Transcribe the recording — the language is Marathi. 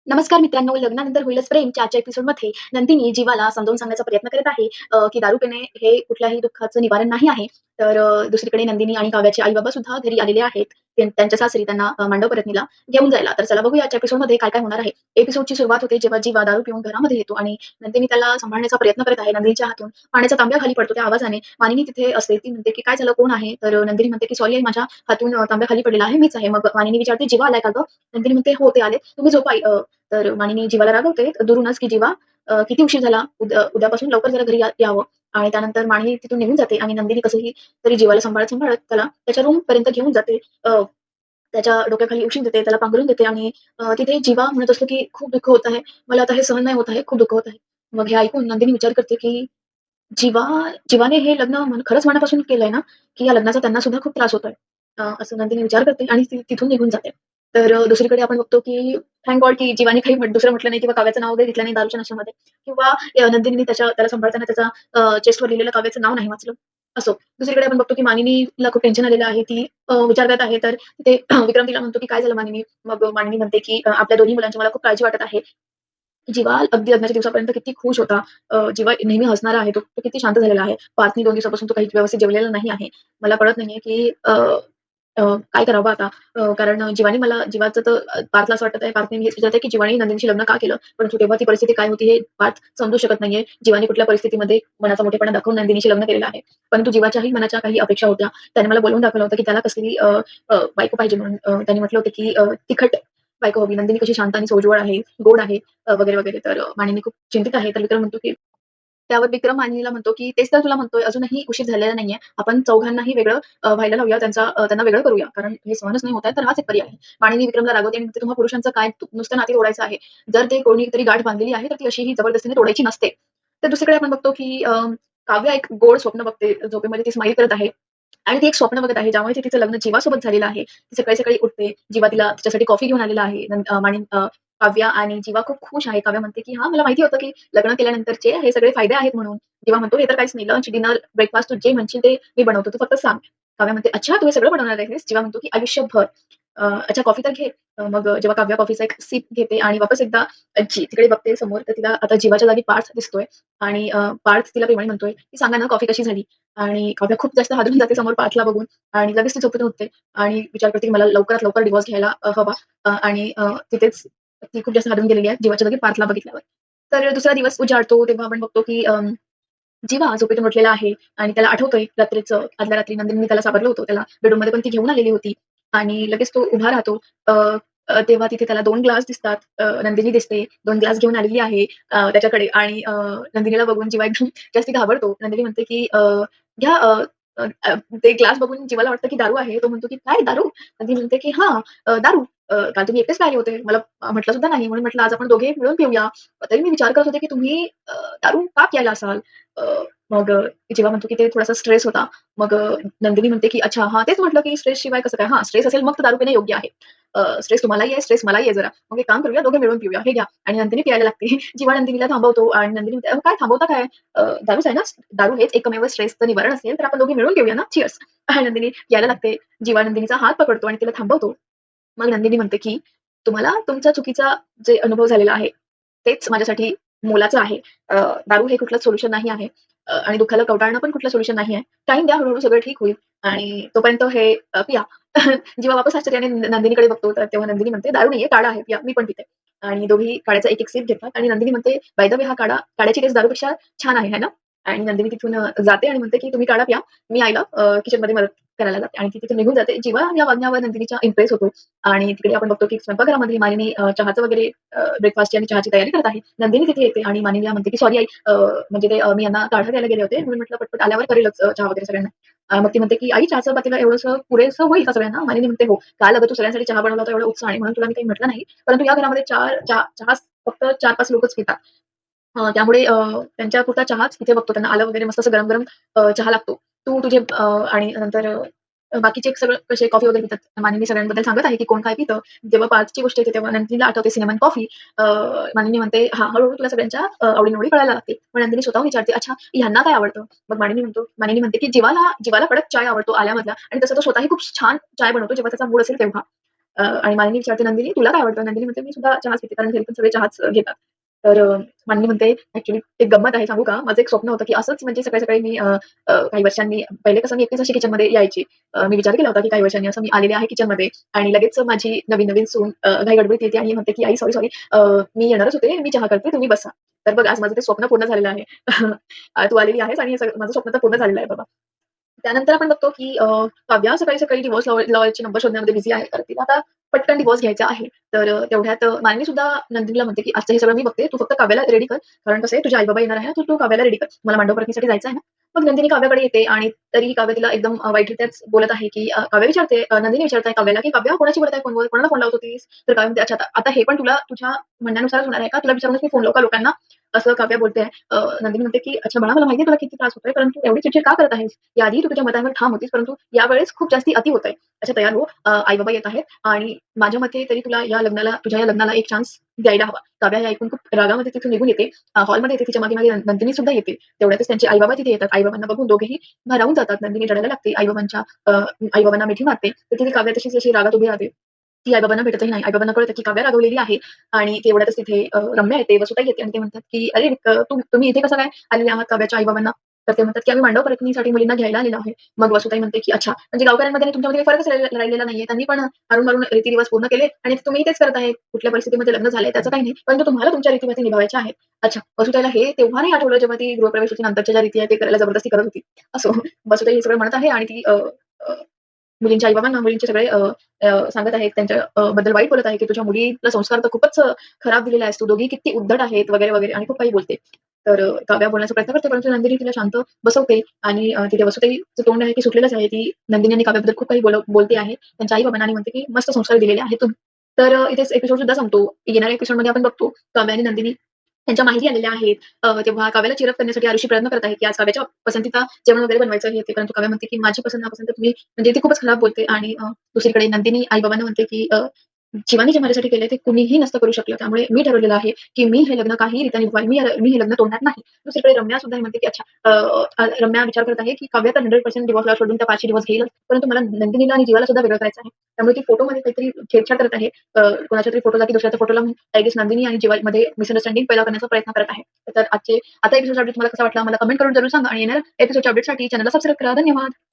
नमस्कार मित्रांनो, लग्नानंतर होईलच प्रेमच्या आजच्या एपिसोडमध्ये नंदिनी जीवाला समजावून सांगण्याचा प्रयत्न करत आहे की दारू पिणे हे कुठल्याही दुःखाचं निवारण नाही आहे. तर दुसरीकडे नंदिनी आणि काव्याचे आई-बाबा सुद्धा घरी आलेले आहेत. त्यांच्या सासरी त्यांना मांडव परतनीला घेऊन जायला. तर चला बघूया आजच्या एपिसोडमध्ये काय-काय होणार आहे. एपिसोडची सुरुवात होते जेव्हा जीवा दारू पिऊन घरामध्ये येतो आणि नंदिनी त्याला सांभाळण्याचा प्रयत्न करत आहे. नंदिनीच्या हातून पाण्याचा तांब्या खाली पडतो त्या आवाजाने. मानिनी तिथे असते. ती म्हणते की "काय झालं? कोण आहे?" तर नंदिनी म्हणते की "सॉरी आई, माझ्या हातून तांब्या खाली पडलेला आहे. मीच आहे." मग मानिनी विचारते, "जीवा आलाय का गं?" नंदिनी म्हणते, "हो, ते आले. तुम्ही झोपा आई." तर मानिनी जीवाला रागवते दुरूनच की जीवा किती उशीर झाला, उद्यापासून लवकर जरा घरी यावं. आणि त्यानंतर मानिनी तिथून निघून जाते आणि नंदिनी कसंही तरी जीवाला सांभाळत-सांभाळत त्याला त्याच्या रूम पर्यंत घेऊन जाते. त्याच्या डोक्याखाली उशी देते, त्याला पांघरून देते आणि तिथे जीवा म्हणत असतो की "खूप दुःख होत आहे. मला आता हे सहन नाही होत आहे. खूप दुःख होत आहे." मग हे ऐकून नंदिनी विचार करते की जीवा जीवाने हे लग्न खरंच मनापासून केलंय ना, की या लग्नाचा त्यांना सुद्धा खूप त्रास होतोय. असं नंदिनी विचार करते आणि ती तिथून निघून जाते. तर दुसरीकडे आपण बघतो की थँक गॉड की जीवाने काही दुसरं म्हटलं नाही किंवा काव्याचं नाव वगैरे घेतलं नाही दारूच्या नशेमध्ये किंवा नंदिनीने त्याला सांभाळताना त्याचा चेस्टवर लिहिलेलं काव्याचं नाव नाही वाचलं. असो. दुसरीकडे आपण बघतो की मानिनीला खूप टेन्शन आलेलं आहे. ती विचार करत आहे. तर तिथे विक्रम तिला म्हणतो की "काय झालं मानिनी?" मग मानिनी म्हणते की आपल्या दोन्ही मुलांची मला खूप काळजी वाटत आहे." जीवा अगदी लग्नाच्या दिवसापर्यंत किती खुश होता. जीवा नेहमी हसणारा आहे. तो किती शांत झालेला आहे. पार्थनी 2 दिवसापासून तो काही व्यवस्थित जेवलेला नाही आहे. मला कळत नाहीये की अ, अ, काय करावं आता? कारण जीवाचं तर पार्थला असं वाटत आहे, पार्थने हेच विचारत आहे की जीवाने नंदिनीशी लग्न का केलं? परंतु तेव्हा ती परिस्थिती काय होती हे पार्थ समजू शकत नाहीये. जीवाने कुठल्या परिस्थितीमध्ये मनाचा मोठेपणा दाखवून नंदिनीशी लग्न केलेलं आहे. परंतु जीवाच्याही मनाच्या काही अपेक्षा होत्या. त्याने मला बोलवून दाखवलं होतं की त्याला कसली बायको पाहिजे म्हणून. त्याने म्हटलं होतं की तिखट बायको हवी. नंदिनी कशी शांत आणि सोज्वळ आहे, गोड आहे वगैरे, वगैरे. तर मानिनी खूप चिंतित आहे. तर विक्रम म्हणतो की त्यावर विक्रम मानिनीला म्हणतो की "तेच तर तुला म्हणतोय, अजूनही उशीर झालेला नाहीये. आपण चौघांनाही वेगळं व्हायला लावूया. त्यांना वेगळं करूया. कारण हे सहनच नाही होत आहे, तर हाच एक पर्याय आहे." मानिनी विक्रमला रागवते आणि म्हणते, "तुम्हा पुरुषांचं काय? नुसतं नाती तोडायचं आहे. जर ते कोणीतरी गाठ बांधलेली आहे, तर ती अशी ही जबरदस्तीने तोडायची नसते." तर दुसरीकडे आपण बघतो की काव्या एक गोड स्वप्न बघते. झोपेमध्ये ती स्माईल करत आहे. आणि ती एक स्वप्न बघत आहे, ज्यामुळे तिचं लग्न जीवासोबत झालेलं आहे. ती सकाळी-सकाळी उठते. जीवा तिला तिच्यासाठी कॉफी घेऊन आलेला आहे. काव्या आणि जीवा खूप खुश आहे. काव्या म्हणते, की "हां, मला माहिती होतं, की लग्न केल्यानंतरचे हे सगळे फायदे आहेत म्हणून." जीवा म्हणतो, "हे तर काहीच नाही. लंच, डिनर, ब्रेकफास्ट तू जे म्हणशील ते मी बनवतो. तू फक्त सांग." काव्या म्हणते, "अच्छा, तू हे सगळं बनवणार आहेस?" जीवा म्हणतो, की "आयुष्यभर." "अच्छा, कॉफी तर घे." मग जेव्हा काव्या कॉफीचा एक सिप घेते आणि वापस एकदा तिकडे बघते समोर, तर तिला आता जीवाच्या जागी पार्थ दिसतोय आणि पार्थ तिला प्रेमाने म्हणतोय, की "सांगा ना, कॉफी कशी झाली?" आणि काव्या खूप जास्त हादरून जाते समोर पार्थला बघून आणि लगेच ती झोपेतून उठते आणि विचार करते, की मला लवकरात लवकर डिव्होर्स घ्यायला हवा. आणि तिथेच ती खूप जास्त हादरून गेलेली आहे जीवाच्या जागी पार्थला बघितल्यावर. तर दुसरा दिवस उजाडतो तेव्हा आपण बघतो, की जीवा झोपेतून उठलेला आहे आणि त्याला आठवतंय रात्रीचं, आदल्या रात्री नंदिनीने त्याला सावरलं होतं. त्याला बेडरूममध्ये पण ती घेऊन आलेली होती आणि लगेच तो उभा राहतो. अ, अ, तेव्हा तिथे त्याला 2 ग्लास दिसतात. नंदिनी दिसते. 2 ग्लास घेऊन आलेली आहे त्याच्याकडे आणि नंदिनीला बघून जीवा एकदम जास्ती घाबरतो. नंदिनी म्हणते, की "घ्या." अ, अ, अ, ते ग्लास बघून जीवाला वाटतं, की दारू आहे. तो म्हणतो, की "काय दारू?" नंदिनी म्हणते, की "हां, दारू. काल तुम्ही एकटेच प्यायले होते. मला म्हटलं सुद्धा नाही. म्हणून म्हटलं आज आपण दोघे मिळून पिऊया. तरी मी विचार करत होते, की तुम्ही दारू का प्यायला असाल?" अ, मग जेव्हा म्हणतो की ते थोडासा स्ट्रेस होता. मग नंदिनी म्हणते की "अच्छा, हां, तेच म्हटलं की स्ट्रेस शिवाय कसं काय? हां, स्ट्रेस असेल मग तर दारू पिणे योग्य आहे. स्ट्रेस तुम्हालाही आहे, स्ट्रेस मलाही आहे जरा. मग एक काम करूया, दोघे मिळून पिऊया. हे घ्या." आणि नंदिनी प्यायला लागते. जेव्हा नंदिनीला थांबवतो आणि नंदिनी म्हणते, "काय थांबवता काय? दारूच आहे ना? दारू हेच एकमेव स्ट्रेसचं निवारण असेल, तर आपण दोघे मिळून पिऊया ना. चीअर्स." आणि नंदिनी प्यायला लागते. जेव्हा नंदिनीचा हात पकडतो आणि तिला थांबवतो. मग नंदिनी म्हणते की "तुम्हाला तुमच्या चुकीचा जे अनुभव झालेला आहे, तेच माझ्यासाठी मोलाचं आहे. दारू हे कुठलंच सोल्युशन नाही आहे आणि दुःखाला कवटाळणं पण कुठलं सोल्युशन नाही आहे. टाईम द्या, हळू-हळू सगळं ठीक होईल आणि तोपर्यंत हे पिया." जेव्हा वापस आश्चर्याने नंदिनीकडे बघतो, तर तेव्हा नंदिनी म्हणते, "दारू नाहीये, काढा आहे, पिया. मी पण पिते." आणि दोघी काढ्याचा एक-एक सिप घेतात आणि नंदिनी म्हणते, "बाय द वे हा काढ्याची टेस्ट दारूपेक्षा छान आहे, है ना?" आणि नंदिनी तिथून जाते आणि म्हणते, की "तुम्ही काढा प्या. मी आईला किचनमध्ये मदत करायला जाते." आणि ती तिथून निघून जाते. जीवा या वागण्यावर नंदिनीच्या इम्प्रेस होतो आणि तिकडे आपण बघतो, की स्वयंपाकघरामध्ये मालिनी चहाचं वगैरे ब्रेकफास्टची आणि चहाची तयारी करत आहे. नंदिनी तिथे येते आणि मानिनीला म्हणते, की "सॉरी आई, म्हणजे ते मी यांना काढा द्यायला गेले होते, म्हणून म्हटलं पटपट आल्यावर करेलच चहा वगैरे सगळ्यांना." मग ती म्हणते, की "आई, चहाचं पातेलं एवढंसं पुरेसं होईल का सगळ्यांना?" मानिनी म्हणते, "हो. काल अगं तू सगळ्यांसाठी चहा बनवला होता एवढा उत्साहाने, म्हणून तुला मी काही म्हटलं नाही. परंतु या घरामध्ये चहा फक्त 4-5 लोकच पितात. त्यामुळे त्यांच्यापुरता चहाच इथे बघतो. त्यांना आलं वगैरे मस्त असं गरम-गरम चहा लागतो. तू तुझे आणि नंतर बाकीचे सगळं कसे कॉफी वगैरे पितात. मानिनी सगळ्यांबद्दल सांगत आहे, की कोण काय पितं. जेव्हा पार्थची गोष्ट येते तेव्हा नंदिनीला आठवते सिनेमन कॉफी. मानिनी म्हणते, "हां, हळू तुला सगळ्यांच्या आवडी कळायला लागतील." मग नंदिनी स्वतःहून विचारते, "अच्छा, ह्यांना काय आवडतं?" मग मानिनी म्हणते, की "जीवाला कडक चाय आवडतो आल्यामधला आणि तसं तो स्वतःही खूप छान चाय बनवतो जेव्हा त्याचा मूड असेल तेव्हा." आणि मालिनी विचारते नंदिनी, "तुला काय आवडतं?" नंदिनी म्हणते, "मी सुद्धा चहाच पिते." कारण घरी पण सगळे चहाच घेतात. तर मालिनी म्हणते, "ॲक्चुअली एक गंमत आहे सांगू का? माझं एक स्वप्न होतं, की असंच म्हणजे सकाळी-सकाळी मी काही वर्षांनी पहिले कसं मी एकटीच अशी किचनमध्ये यायची. मी विचार केला होता, की काही वर्षांनी असं मी आलेले आहे किचनमध्ये आणि लगेच माझी नवीन-नवीन सून घाईगडबडीत येते आणि म्हणते, की "आई सॉरी मी येणारच होते. मी चहा करते, तुम्ही बसा." तर बघ आज माझं ते स्वप्न पूर्ण झालेलं आहे. तू आलेली आहेस आणि हे सगळं माझं स्वप्न तर पूर्ण झालेलं आहे बाबा. त्यानंतर आपण बघतो, की काव्या सकाळी-सकाळी डिव्होर्स लॉयरचे नंबर शोधण्यामध्ये बिझी आहे. तर तिला आता पटकन डिव्होर्स घ्यायचा आहे. तर तेवढ्यात मालिनी सुद्धा नंदिनीला म्हणते, की "आजचं हे सगळं मी बघते. तू फक्त काव्याला रेडी कर. कारण कसं आहे तुझे आई-बाबा येणार आहे ना, तर तू काव्याला रेडी कर. मला मांडव परतनीसाठी जायचं आहे ना." मग नंदिनी काव्याकडे येते आणि तरीही काव्य तिला एकदम वाईटरित्याच बोलत आहे, की काव्य विचारते नंदिनी विचारते काव्याला, की "काव्या कोणाशी बोलत आहे फोनवर? कोणाला फोन लावत होतीस?" तर काव्य म्हणते, "अच्छा आता हे पण तुला तुझ्या म्हणण्यानुसारच होणार आहे का? तुला विचारूनच मी फोन लावू का लोकांना?" असं काव्य बोलते आहे. नंदिनी म्हणते, की "अच्छा बाळा मला माहिती आहे तुला किती त्रास होतोय, परंतु एवढी चिडचिड का करत आहेस? याआधी तू तुझ्या मतांवर ठाम होतीस, परंतु यावेळेस खूप जास्ती अति होतंय. अच्छा तयार हो. आई-बाबा येत आहेत आणि माझ्या मते तरी तुला तुझ्या या लग्नाला एक चान्स द्यायला हवा." काव्या हे ऐकून खूप रागामध्ये तिथून निघून येते. हॉलमध्ये येते. तिच्या मागे-मागे नंदिनी सुद्धा येते. तेवढ्यातच त्यांचे आई-बाबा तिथे येतात. आई-बाबांना बघून दोघेही भारावून जातात. नंदिनी रडायला लागते. आई-बाबांना मिठी मारते. तर तिथे काव्या तशीच अशी रागात उभी राहते. ती आई-बाबांना भेटतही नाही. आई-बाबांना कळतं, की काव्या रागवलेली आहे आणि तेवढ्यातच तिथे रम्या येते, वसुताई येते आणि ते म्हणतात, की "अरे तुम्ही इथे कसं काय आलेले आहात काव्याच्या आई-बाबांना?" तर ते म्हणतात, की "आम्ही मांडव परतनीसाठी मुलींना घ्यायला आलेलो आहे." मग वसुताई म्हणते, की "अच्छा, म्हणजे गावकऱ्यांमध्ये आणि तुमच्यामध्ये काही फरकच राहिलेला नाहीये. त्यांनी पण मारून-मारून रीती पूर्ण केले आणि तुम्ही तेच करत आहे. कुठल्या परिस्थितीमध्ये लग्न झालंय त्याचं काही नाही. परंतु तुम्हाला तुमच्या रीती निभावायच्या आहेत." अच्छा, वसुताईला हे तेव्हा नाही आठवलं जेव्हा ती गृहप्रवेशाच्या नंतरच्या ज्या रीती आहेत ते करायला जबरदस्ती करत होती. असो, वसुताई हे सगळं म्हणत आहे आणि ती अ, मुलींच्या आई-बाबांना मुलींचे सगळे अ, अ, सांगत आहेत त्यांच्या बद्दल वाईट बोलत आहे, की "तुझ्या मुलीला संस्कार तर खूपच खराब दिलेले आहेस तू. दोघी किती उद्धट आहेत" वगैरे आणि खूप काही बोलते. तर काव्या बोलण्याचा प्रयत्न करते, परंतु नंदिनी तिला शांत बसवते आणि तिथे वसुताईचं तोंड आहे, की सुटलेलंच आहे. ती नंदिनी आणि काव्याबद्दल खूप काही बोलते आहे त्यांच्या आई-बाबांना आणि म्हणते, की "मस्त संस्कार दिलेले आहेत तुम्ही." तर इथेच एपिसोड सुद्धा संपतो. येणाऱ्या एपिसोडमध्ये आपण बघतो काव्या आणि नंदिनी त्यांच्या माहिती आलेल्या आहेत. तेव्हा काव्याला चीर करण्यासाठी आरुषी प्रयत्न करत आहे, की आज काव्याच्या पसंतीचा जेवण वगैरे बनवायचं हे ते. परंतु काव्या म्हणते, की "माझी पसंत नापसंत तुम्ही" म्हणजे ती खूपच खराब बोलते आणि दुसरीकडे नंदिनी आई-बाबांना म्हणते, की "शिवानी जे माझ्यासाठी केलंय ते कुणीही नसतं करू शकलं. त्यामुळे मी ठरवलेलं आहे, की मी हे लग्न काहीरित्या निभवेल. मी हे लग्न तोडणार नाही." दुसरीकडे रम्या सुद्धा म्हणते, की अच्छा रम्या विचार करत आहे, की काव्या तर 100% डिव्होर्सला सोडून त्या पारशी डिव्होर्स घेईलच. परंतु मला नंदिनीला आणि जीवाला सुद्धा वेगळं करायचं आहे. त्यामुळे ती फोटोमध्ये काहीतरी छेडछाड करत आहे. कोणाच्या तरी फोटोला ती दुसऱ्याच्या फोटोला आय गेस नंदिनी आणि जीवामध्ये मिसअंडरस्टँडिंग पैदा करण्याचा प्रयत्न करत आहे. तर आता एपिसोड अपडेट तुम्हाला कसा वाटला मला कमेंट करून जरूर सांगा आणि येणाऱ्या एपिसोडच्या अपडेटसाठी चॅनलला सबस्क्राईब करा. धन्यवाद.